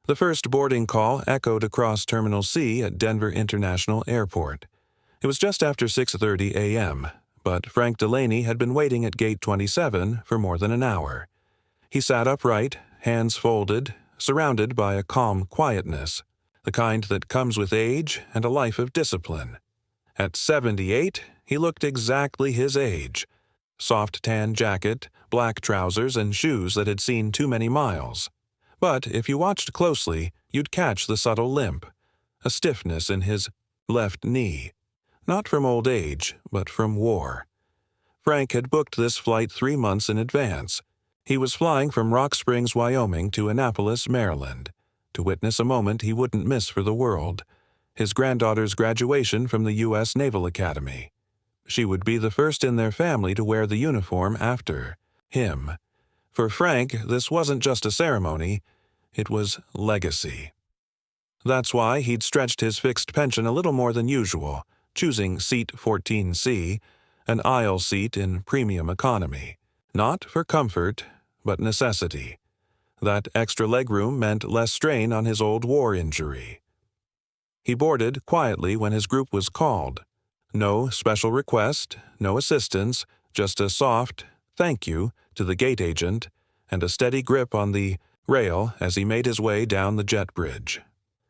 The first boarding call echoed across Terminal C at Denver International Airport. It was just after 6:30 a.m., but Frank Delaney had been waiting at Gate 27 for more than an hour. He sat upright, hands folded, surrounded by a calm quietness, the kind that comes with age and a life of discipline. At 78, he looked exactly his age. Soft tan jacket, black trousers, and shoes that had seen too many miles. But if you watched closely, you'd catch the subtle limp, a stiffness in his left knee. Not from old age, but from war. Frank had booked this flight 3 months in advance. He was flying from Rock Springs, Wyoming to Annapolis, Maryland, to witness a moment he wouldn't miss for the world, his granddaughter's graduation from the U.S. Naval Academy. She would be the first in their family to wear the uniform after him. For Frank, this wasn't just a ceremony, it was legacy. That's why he'd stretched his fixed pension a little more than usual, choosing seat 14C, an aisle seat in premium economy. Not for comfort, but necessity. That extra legroom meant less strain on his old war injury. He boarded quietly when his group was called. No special request, no assistance, just a soft thank you to the gate agent and a steady grip on the rail as he made his way down the jet bridge.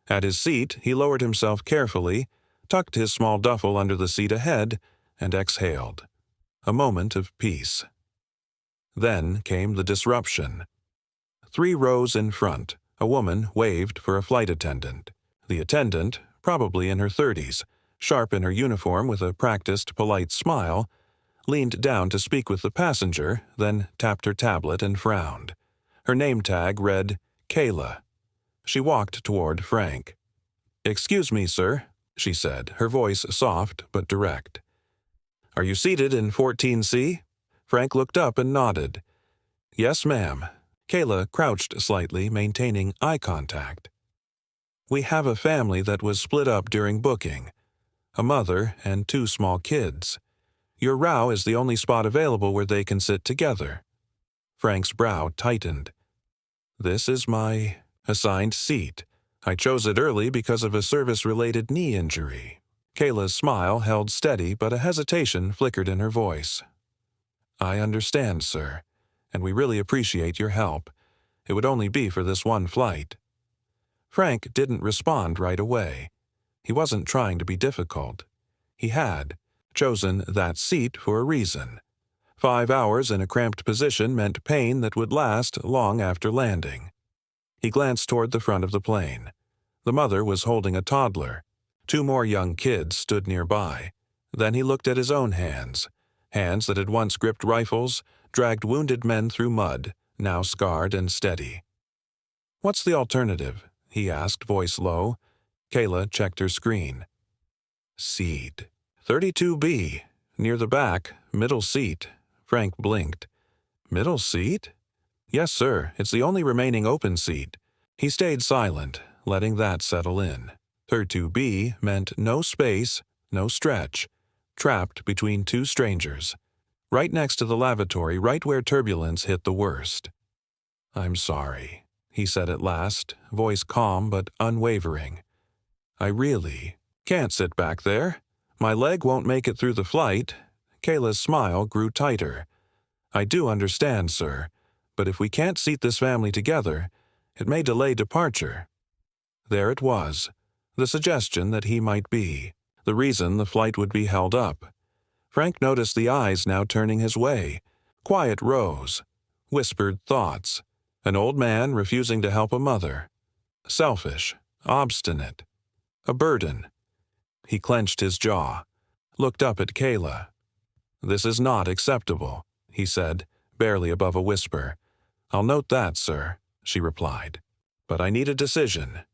At his seat, he lowered himself carefully, tucked his small duffel under the seat ahead, and exhaled. A moment of peace. Then came the disruption. 3 rows in front, a woman waved for a flight attendant. The attendant, probably in her 30s, sharp in her uniform with a practiced, polite smile, leaned down to speak with the passenger, then tapped her tablet and frowned. Her name tag read, Kayla. She walked toward Frank. "Excuse me, sir," she said, her voice soft but direct. "Are you seated in 14C? Frank looked up and nodded. "Yes, ma'am." Kayla crouched slightly, maintaining eye contact. "We have a family that was split up during booking. A mother and 2 small kids. Your row is the only spot available where they can sit together." Frank's brow tightened. "This is my assigned seat. I chose it early because of a service-related knee injury." Kayla's smile held steady, but a hesitation flickered in her voice. "I understand, sir, and we really appreciate your help. It would only be for this one flight." Frank didn't respond right away. He wasn't trying to be difficult. He had chosen that seat for a reason. 5 hours in a cramped position meant pain that would last long after landing. He glanced toward the front of the plane. The mother was holding a toddler. 2 more young kids stood nearby. Then he looked at his own hands that had once gripped rifles, dragged wounded men through mud, now scarred and steady. "What's the alternative?" he asked, voice low. Kayla checked her screen. "Seat. 32B. Near the back, middle seat." Frank blinked. "Middle seat?" "Yes, sir. It's the only remaining open seat." He stayed silent, letting that settle in. 32B meant no space, no stretch, trapped between 2 strangers. Right next to the lavatory, right where turbulence hit the worst. "I'm sorry," he said at last, voice calm but unwavering. "I really can't sit back there. My leg won't make it through the flight." Kayla's smile grew tighter. "I do understand, sir, but if we can't seat this family together, it may delay departure." There it was, the suggestion that he might be, the reason the flight would be held up. Frank noticed the eyes now turning his way, quiet rows, whispered thoughts, an old man refusing to help a mother. Selfish, obstinate, a burden. He clenched his jaw, looked up at Kayla. "This is not acceptable," he said, barely above a whisper. "I'll note that, sir," she replied. "But I need a decision."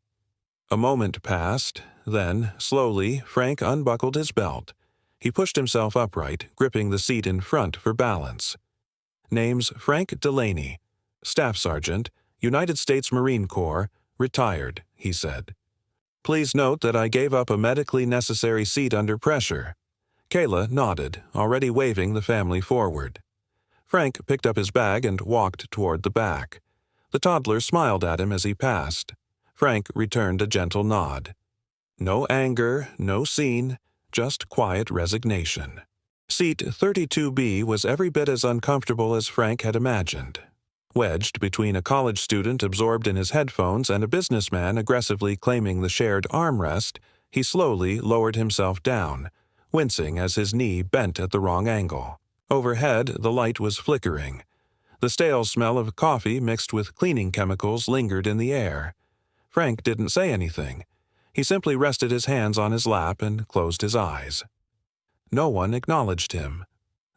A moment passed, then, slowly, Frank unbuckled his belt. He pushed himself upright, gripping the seat in front for balance. Name's Frank Delaney, Staff Sergeant, United States Marine Corps, retired, he said. "Please note that I gave up a medically necessary seat under pressure." Kayla nodded, already waving the family forward. Frank picked up his bag and walked toward the back. The toddler smiled at him as he passed. Frank returned a gentle nod. No anger, no scene, just quiet resignation. Seat 32B was every bit as uncomfortable as Frank had imagined. Wedged between a college student absorbed in his headphones and a businessman aggressively claiming the shared armrest, he slowly lowered himself down, wincing as his knee bent at the wrong angle. Overhead, the light was flickering. The stale smell of coffee mixed with cleaning chemicals lingered in the air. Frank didn't say anything. He simply rested his hands on his lap and closed his eyes. No one acknowledged him.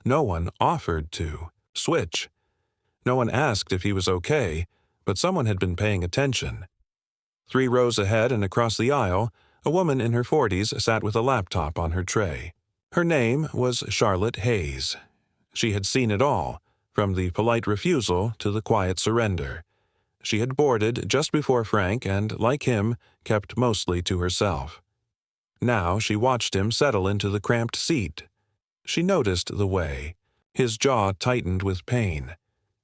No one offered to switch. No one asked if he was okay, but someone had been paying attention. 3 rows ahead and across the aisle, a woman in her 40s sat with a laptop on her tray. Her name was Charlotte Hayes. She had seen it all, from the polite refusal to the quiet surrender. She had boarded just before Frank and, like him, kept mostly to herself. Now she watched him settle into the cramped seat. She noticed the way. His jaw tightened with pain.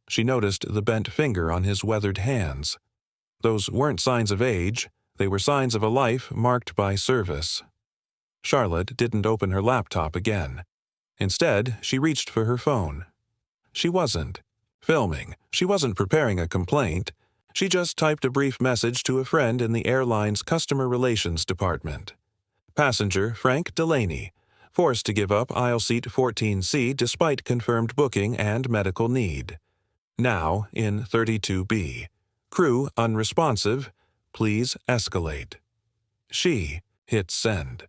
She noticed the bent finger on his weathered hands. Those weren't signs of age, they were signs of a life marked by service. Charlotte didn't open her laptop again. Instead, she reached for her phone. She wasn't filming. She wasn't preparing a complaint. She just typed a brief message to a friend in the airline's customer relations department. Passenger Frank Delaney, forced to give up aisle seat 14C despite confirmed booking and medical need. Now in 32B. Crew unresponsive. Please escalate. She hit send.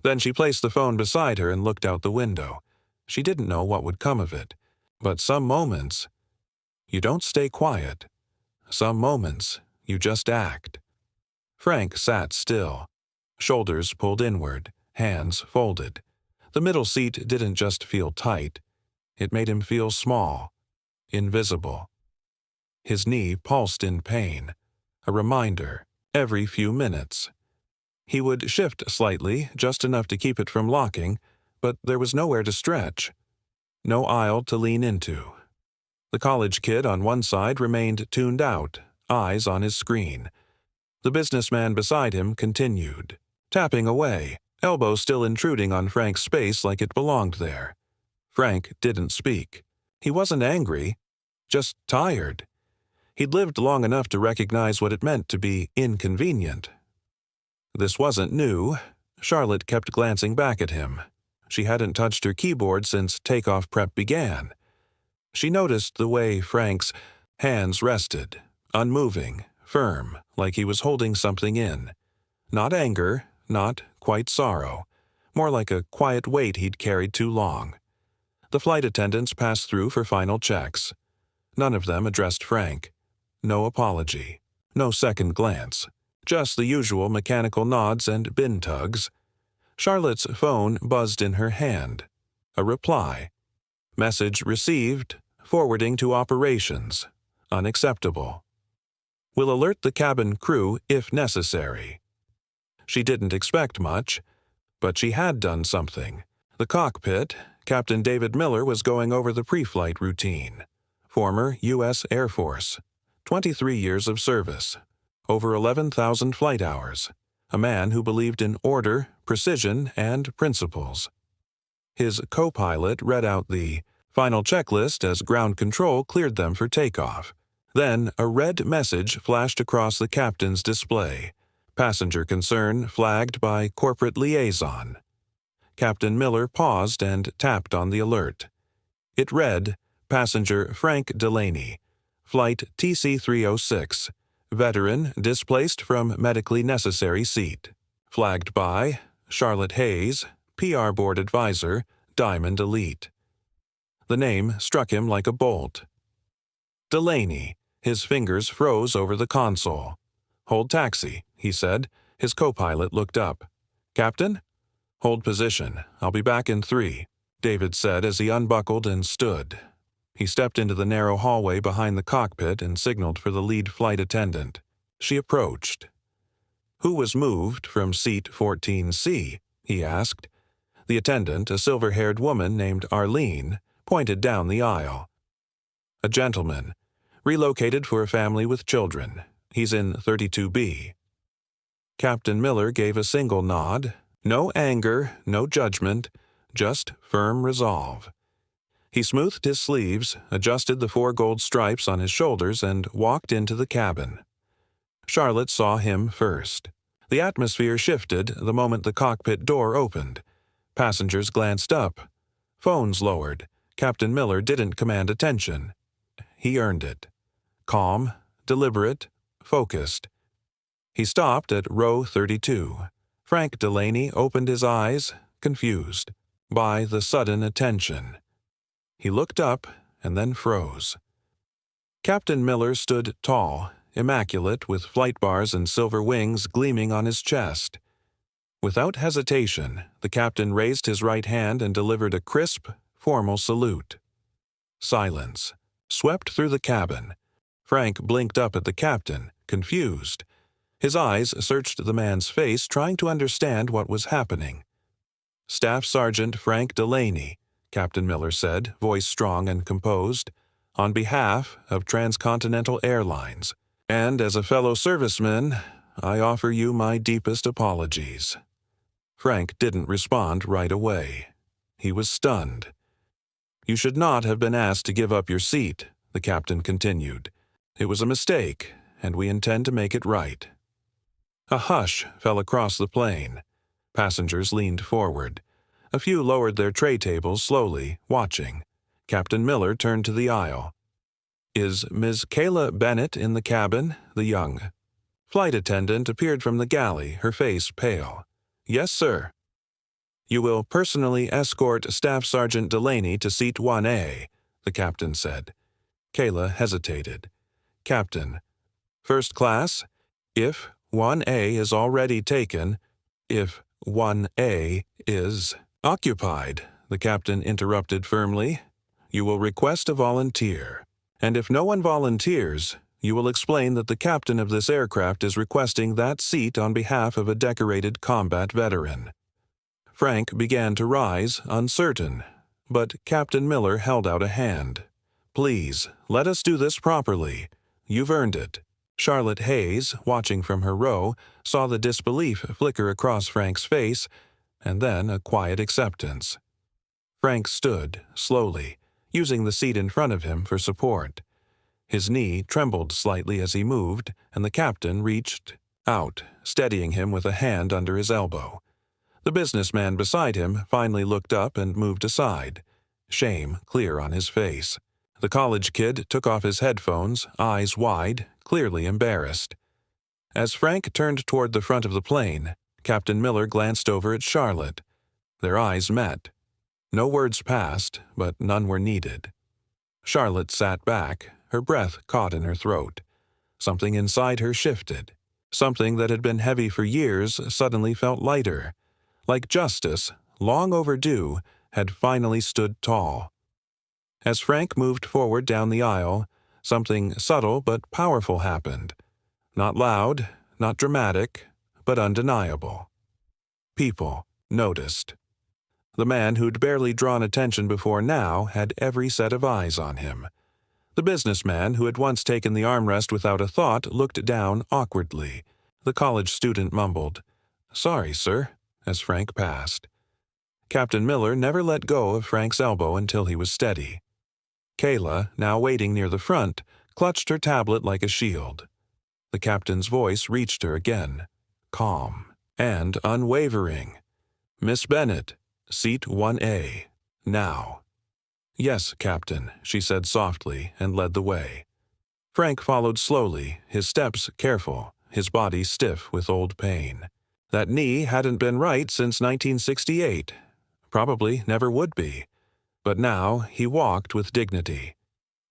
Then she placed the phone beside her and looked out the window. She didn't know what would come of it. But some moments, you don't stay quiet. Some moments, you just act. Frank sat still. Shoulders pulled inward, hands folded. The middle seat didn't just feel tight. It made him feel small. Invisible. His knee pulsed in pain, a reminder, every few minutes. He would shift slightly, just enough to keep it from locking, but there was nowhere to stretch. No aisle to lean into. The college kid on one side remained tuned out, eyes on his screen. The businessman beside him continued, tapping away, elbow still intruding on Frank's space like it belonged there. Frank didn't speak. He wasn't angry, just tired. He'd lived long enough to recognize what it meant to be inconvenient. This wasn't new. Charlotte kept glancing back at him. She hadn't touched her keyboard since takeoff prep began. She noticed the way Frank's hands rested, unmoving, firm, like he was holding something in. Not anger, not quite sorrow, more like a quiet weight he'd carried too long. The flight attendants passed through for final checks. None of them addressed Frank. No apology. No second glance. Just the usual mechanical nods and bin tugs. Charlotte's phone buzzed in her hand. A reply. Message received. Forwarding to operations. Unacceptable. Will alert the cabin crew if necessary. She didn't expect much, but she had done something. The cockpit, Captain David Miller was going over the pre-flight routine. Former U.S. Air Force. 23 years of service. Over 11,000 flight hours. A man who believed in order, precision, and principles. His co-pilot read out the final checklist as ground control cleared them for takeoff. Then a red message flashed across the captain's display. Passenger concern flagged by corporate liaison. Captain Miller paused and tapped on the alert. It read, Passenger Frank Delaney, Flight TC-306, veteran displaced from medically necessary seat. Flagged by Charlotte Hayes, PR Board Advisor, Diamond Elite. The name struck him like a bolt. Delaney. His fingers froze over the console. Hold taxi, he said. His co-pilot looked up. Captain? Hold position. I'll be back in 3, David said as he unbuckled and stood. He stepped into the narrow hallway behind the cockpit and signaled for the lead flight attendant. She approached. Who was moved from seat 14C? He asked. The attendant, a silver-haired woman named Arlene, pointed down the aisle. A gentleman. Relocated for a family with children. He's in 32B. Captain Miller gave a single nod. No anger, no judgment, just firm resolve. He smoothed his sleeves, adjusted the 4 gold stripes on his shoulders, and walked into the cabin. Charlotte saw him first. The atmosphere shifted the moment the cockpit door opened. Passengers glanced up. Phones lowered. Captain Miller didn't command attention. He earned it. Calm, deliberate, focused. He stopped at row 32. Frank Delaney opened his eyes, confused by the sudden attention. He looked up and then froze. Captain Miller stood tall, immaculate, with flight bars and silver wings gleaming on his chest. Without hesitation, the captain raised his right hand and delivered a crisp, formal salute. Silence swept through the cabin. Frank blinked up at the captain, confused. His eyes searched the man's face, trying to understand what was happening. "Staff Sergeant Frank Delaney," Captain Miller said, voice strong and composed, "on behalf of Transcontinental Airlines, and as a fellow serviceman, I offer you my deepest apologies." Frank didn't respond right away. He was stunned. "You should not have been asked to give up your seat," the captain continued. "It was a mistake, and we intend to make it right." A hush fell across the plane. Passengers leaned forward. A few lowered their tray tables slowly, watching. Captain Miller turned to the aisle. "Is Ms. Kayla Bennett in the cabin?" the young flight attendant appeared from the galley, her face pale. "Yes, sir." "You will personally escort Staff Sergeant Delaney to seat 1A, the captain said. Kayla hesitated. "Captain, first class, if 1A is already taken, if 1A is occupied," the captain interrupted firmly. "You will request a volunteer. And if no one volunteers, you will explain that the captain of this aircraft is requesting that seat on behalf of a decorated combat veteran." Frank began to rise, uncertain, but Captain Miller held out a hand. "Please, let us do this properly. You've earned it." Charlotte Hayes, watching from her row, saw the disbelief flicker across Frank's face, and then a quiet acceptance. Frank stood, slowly, using the seat in front of him for support. His knee trembled slightly as he moved, and the captain reached out, steadying him with a hand under his elbow. The businessman beside him finally looked up and moved aside, shame clear on his face. The college kid took off his headphones, eyes wide, clearly embarrassed. As Frank turned toward the front of the plane, Captain Miller glanced over at Charlotte. Their eyes met. No words passed, but none were needed. Charlotte sat back, her breath caught in her throat. Something inside her shifted. Something that had been heavy for years suddenly felt lighter. Like justice, long overdue, had finally stood tall. As Frank moved forward down the aisle, something subtle but powerful happened. Not loud, not dramatic, but undeniable. People noticed. The man who'd barely drawn attention before now had every set of eyes on him. The businessman who had once taken the armrest without a thought looked down awkwardly. The college student mumbled, "Sorry, sir," as Frank passed. Captain Miller never let go of Frank's elbow until he was steady. Kayla, now waiting near the front, clutched her tablet like a shield. The captain's voice reached her again, calm and unwavering. "Miss Bennett, seat 1A, now." "Yes, Captain," she said softly and led the way. Frank followed slowly, his steps careful, his body stiff with old pain. That knee hadn't been right since 1968. Probably never would be. But now he walked with dignity.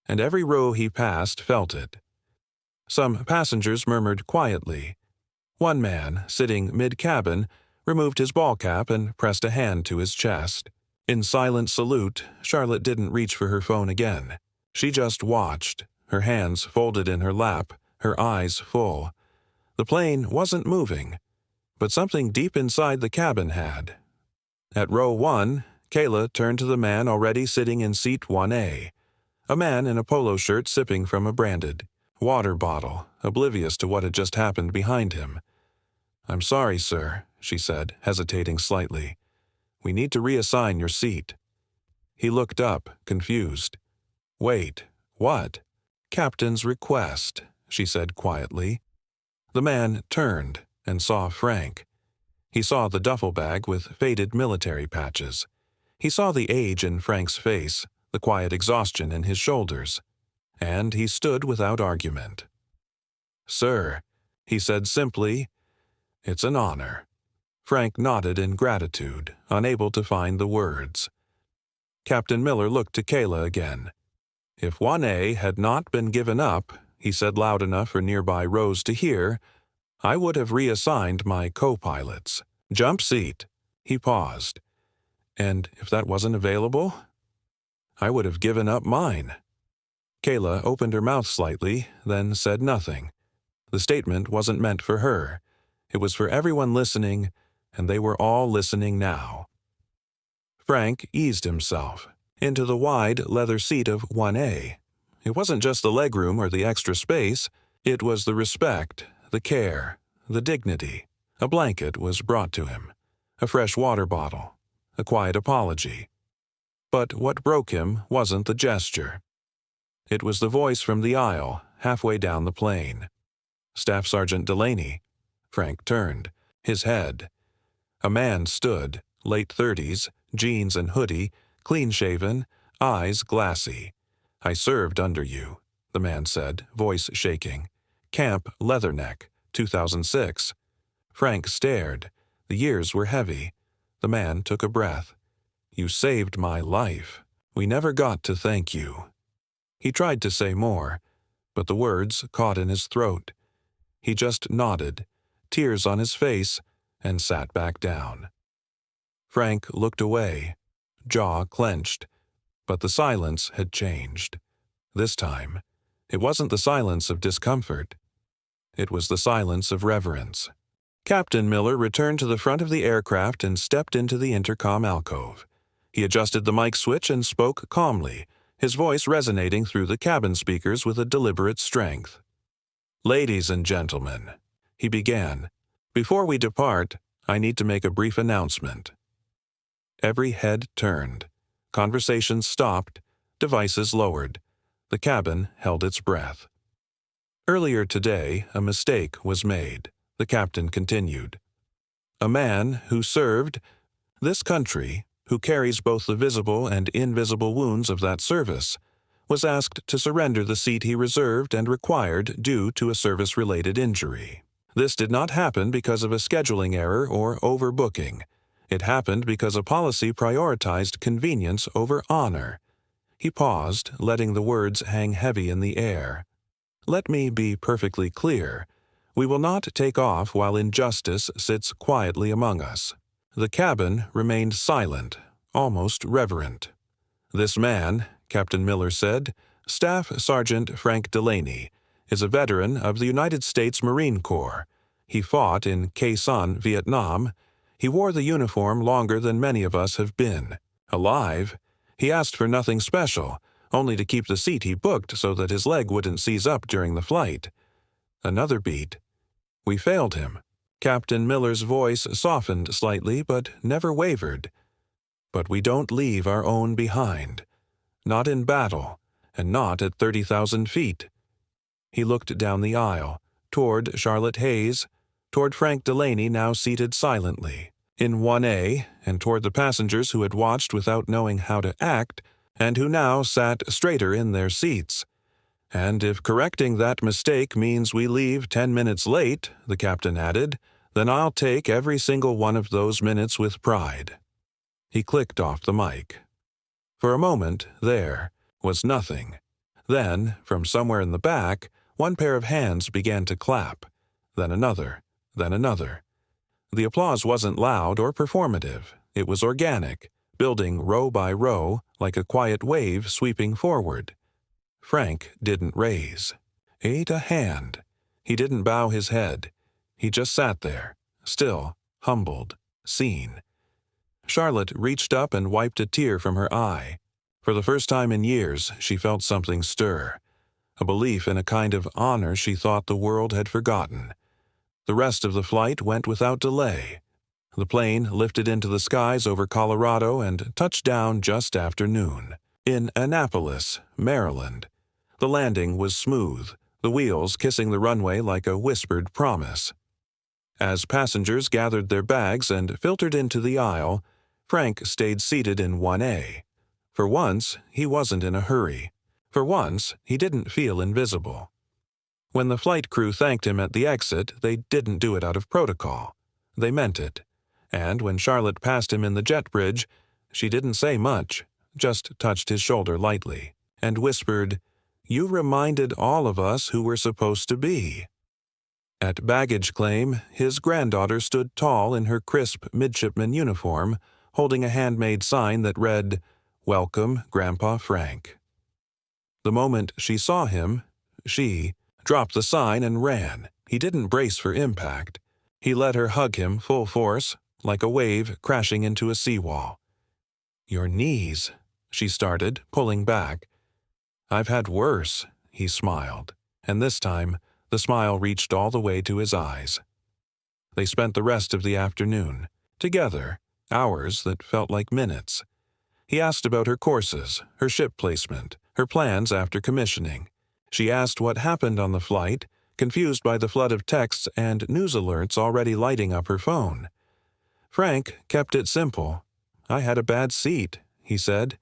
And every row he passed felt it. Some passengers murmured quietly. One man, sitting mid-cabin, removed his ball cap and pressed a hand to his chest. In silent salute, Charlotte didn't reach for her phone again. She just watched, her hands folded in her lap, her eyes full. The plane wasn't moving, but something deep inside the cabin had. At row 1, Kayla turned to the man already sitting in seat 1A, a man in a polo shirt sipping from a branded Water bottle, oblivious to what had just happened behind him. "I'm sorry, sir," she said, hesitating slightly. "We need to reassign your seat." He looked up, confused. "Wait, what?" "Captain's request," she said quietly. The man turned and saw Frank. He saw the duffel bag with faded military patches. He saw the age in Frank's face, the quiet exhaustion in his shoulders. And he stood without argument. "Sir," he said simply, "it's an honor." Frank nodded in gratitude, unable to find the words. Captain Miller looked to Kayla again. "If 1A had not been given up," he said loud enough for nearby rows to hear, "I would have reassigned my co-pilots. Jump seat." He paused. "And if that wasn't available, I would have given up mine." Kayla opened her mouth slightly, then said nothing. The statement wasn't meant for her. It was for everyone listening, and they were all listening now. Frank eased himself into the wide leather seat of 1A. It wasn't just the legroom or the extra space. It was the respect, the care, the dignity. A blanket was brought to him, a fresh water bottle, a quiet apology. But what broke him wasn't the gesture. It was the voice from the aisle, halfway down the plane. "Staff Sergeant Delaney." Frank turned, his head. A man stood, late 30s, jeans and hoodie, clean-shaven, eyes glassy. "I served under you," the man said, voice shaking. "Camp Leatherneck, 2006. Frank stared. The years were heavy. The man took a breath. "You saved my life. We never got to thank you." He tried to say more, but the words caught in his throat. He just nodded, tears on his face, and sat back down. Frank looked away, jaw clenched, but the silence had changed. This time, it wasn't the silence of discomfort. It was the silence of reverence. Captain Miller returned to the front of the aircraft and stepped into the intercom alcove. He adjusted the mic switch and spoke calmly, his voice resonating through the cabin speakers with a deliberate strength. "Ladies and gentlemen," he began, "before we depart, I need to make a brief announcement." Every head turned. Conversations stopped. Devices lowered. The cabin held its breath. "Earlier today, a mistake was made," the captain continued. "A man who served this country, who carries both the visible and invisible wounds of that service, was asked to surrender the seat he reserved and required due to a service-related injury. This did not happen because of a scheduling error or overbooking. It happened because a policy prioritized convenience over honor." He paused, letting the words hang heavy in the air. "Let me be perfectly clear. We will not take off while injustice sits quietly among us." The cabin remained silent, almost reverent. "This man," Captain Miller said, "Staff Sergeant Frank Delaney, is a veteran of the United States Marine Corps. He fought in Khe Sanh, Vietnam. He wore the uniform longer than many of us have been. Alive, he asked for nothing special, only to keep the seat he booked so that his leg wouldn't seize up during the flight." Another beat. "We failed him." Captain Miller's voice softened slightly but never wavered. "But we don't leave our own behind. Not in battle, and not at 30,000 feet." He looked down the aisle, toward Charlotte Hayes, toward Frank Delaney now seated silently in 1A, and toward the passengers who had watched without knowing how to act, and who now sat straighter in their seats. "And if correcting that mistake means we leave 10 minutes late," the captain added, "then I'll take every single one of those minutes with pride." He clicked off the mic. For a moment, there was nothing. Then, from somewhere in the back, one pair of hands began to clap, then another, then another. The applause wasn't loud or performative. It was organic, building row by row like a quiet wave sweeping forward. Frank didn't raise. Ate a hand. He didn't bow his head. He just sat there, still, humbled, seen. Charlotte reached up and wiped a tear from her eye. For the first time in years, she felt something stir. a belief in a kind of honor she thought the world had forgotten. The rest of the flight went without delay. The plane lifted into the skies over Colorado and touched down just after noon, in Annapolis, Maryland. The landing was smooth, the wheels kissing the runway like a whispered promise. As passengers gathered their bags and filtered into the aisle, Frank stayed seated in 1A. For once, he wasn't in a hurry. For once, he didn't feel invisible. When the flight crew thanked him at the exit, they didn't do it out of protocol. They meant it. And when Charlotte passed him in the jet bridge, she didn't say much, just touched his shoulder lightly, and whispered, "You reminded all of us who we're supposed to be." At baggage claim, his granddaughter stood tall in her crisp midshipman uniform, holding a handmade sign that read, "Welcome, Grandpa Frank." The moment she saw him, she dropped the sign and ran. He didn't brace for impact. He let her hug him full force, like a wave crashing into a seawall. "Your knees," she started, pulling back. "I've had worse," he smiled, and this time the smile reached all the way to his eyes. They spent the rest of the afternoon together, hours that felt like minutes. He asked about her courses, her ship placement, her plans after commissioning. She asked what happened on the flight, confused by the flood of texts and news alerts already lighting up her phone. Frank kept it simple. "I had a bad seat," he said.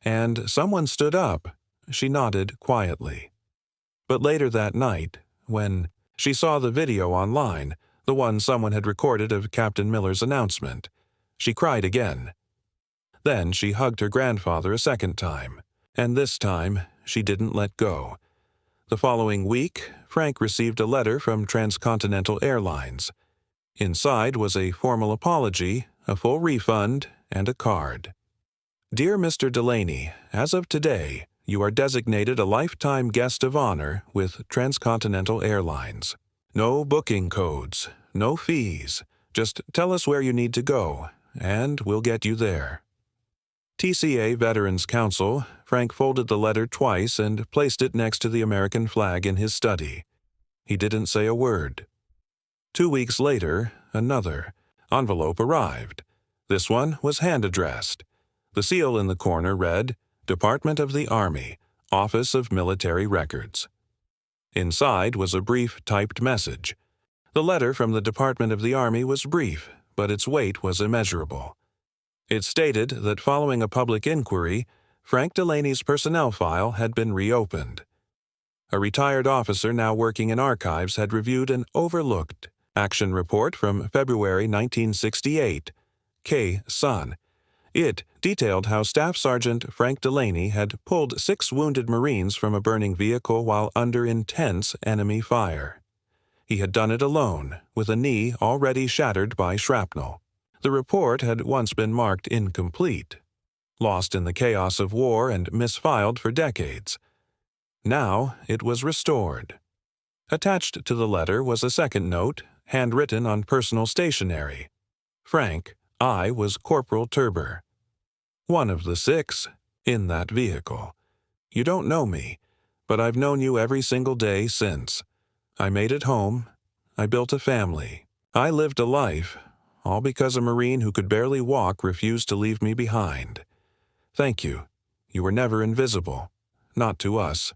"And someone stood up." She nodded quietly. But later that night, when she saw the video online, the one someone had recorded of Captain Miller's announcement, she cried again. Then she hugged her grandfather a second time, and this time she didn't let go. The following week, Frank received a letter from Transcontinental Airlines. Inside was a formal apology, a full refund, and a card. "Dear Mr. Delaney, as of today, you are designated a lifetime guest of honor with Transcontinental Airlines. No booking codes, no fees. Just tell us where you need to go, and we'll get you there." TCA Veterans Council, Frank folded the letter twice and placed it next to the American flag in his study. He didn't say a word. 2 weeks later, another envelope arrived. This one was hand-addressed. The seal in the corner read, "Department of the Army, Office of Military Records." Inside was a brief typed message. The letter from the Department of the Army was brief, but its weight was immeasurable. It stated that following a public inquiry, Frank Delaney's personnel file had been reopened. A retired officer now working in archives had reviewed an overlooked action report from February 1968, K. Son. It detailed how Staff Sergeant Frank Delaney had pulled 6 wounded Marines from a burning vehicle while under intense enemy fire. He had done it alone, with a knee already shattered by shrapnel. The report had once been marked incomplete, lost in the chaos of war and misfiled for decades. Now it was restored. Attached to the letter was a second note, handwritten on personal stationery. "Frank, I was Corporal Turber. One of the 6 in that vehicle. You don't know me, but I've known you every single day since. I made it home. I built a family. I lived a life, all because a Marine who could barely walk refused to leave me behind. Thank you. You were never invisible. Not to us.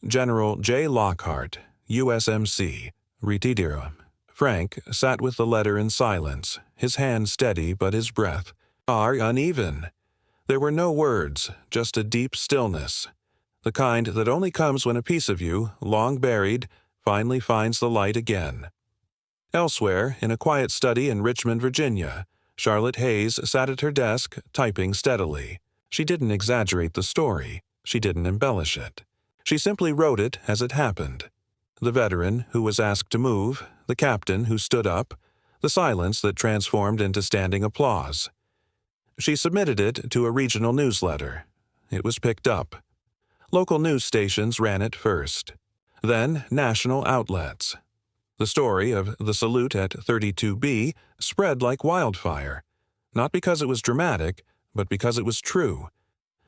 General J. Lockhart, USMC, Retidirum." Frank sat with the letter in silence, his hand steady but his breath uneven. There were no words, just a deep stillness, the kind that only comes when a piece of you, long buried, finally finds the light again. Elsewhere, in a quiet study in Richmond, Virginia, Charlotte Hayes sat at her desk, typing steadily. She didn't exaggerate the story. She didn't embellish it. She simply wrote it as it happened. The veteran who was asked to move, the captain who stood up, the silence that transformed into standing applause. She submitted it to a regional newsletter. It was picked up. Local news stations ran it first. Then national outlets. The story of the salute at 32B spread like wildfire, not because it was dramatic, but because it was true.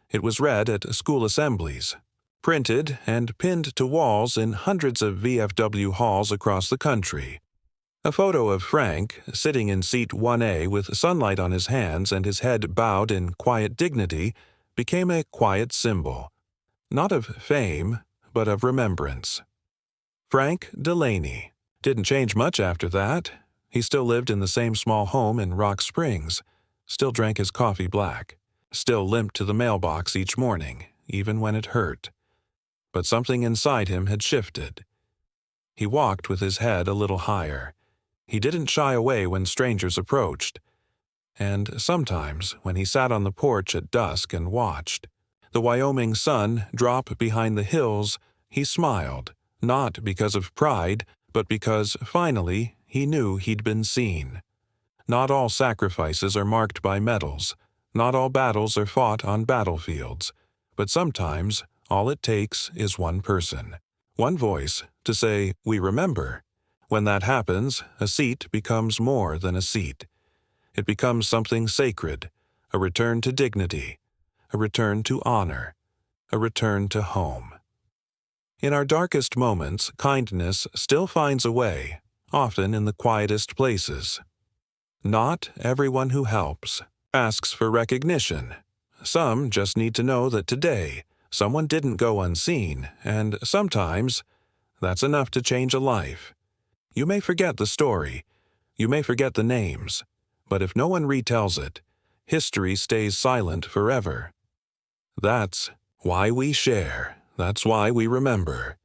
It was read at school assemblies. printed and pinned to walls in hundreds of VFW halls across the country. A photo of Frank, sitting in seat 1A with sunlight on his hands and his head bowed in quiet dignity, became a quiet symbol, not of fame, but of remembrance. Frank Delaney didn't change much after that. He still lived in the same small home in Rock Springs, still drank his coffee black, still limped to the mailbox each morning, even when it hurt. But something inside him had shifted. He walked with his head a little higher. He didn't shy away when strangers approached. And sometimes, when he sat on the porch at dusk and watched the Wyoming sun drop behind the hills, he smiled, not because of pride, but because, finally, he knew he'd been seen. Not all sacrifices are marked by medals. Not all battles are fought on battlefields. But sometimes, all it takes is one person, one voice, to say, "We remember." When that happens, a seat becomes more than a seat. It becomes something sacred, a return to dignity, a return to honor, a return to home. In our darkest moments, kindness still finds a way, often in the quietest places. Not everyone who helps asks for recognition. Some just need to know that today, someone didn't go unseen, and sometimes that's enough to change a life. You may forget the story, you may forget the names, but if no one retells it, history stays silent forever. That's why we share. That's why we remember.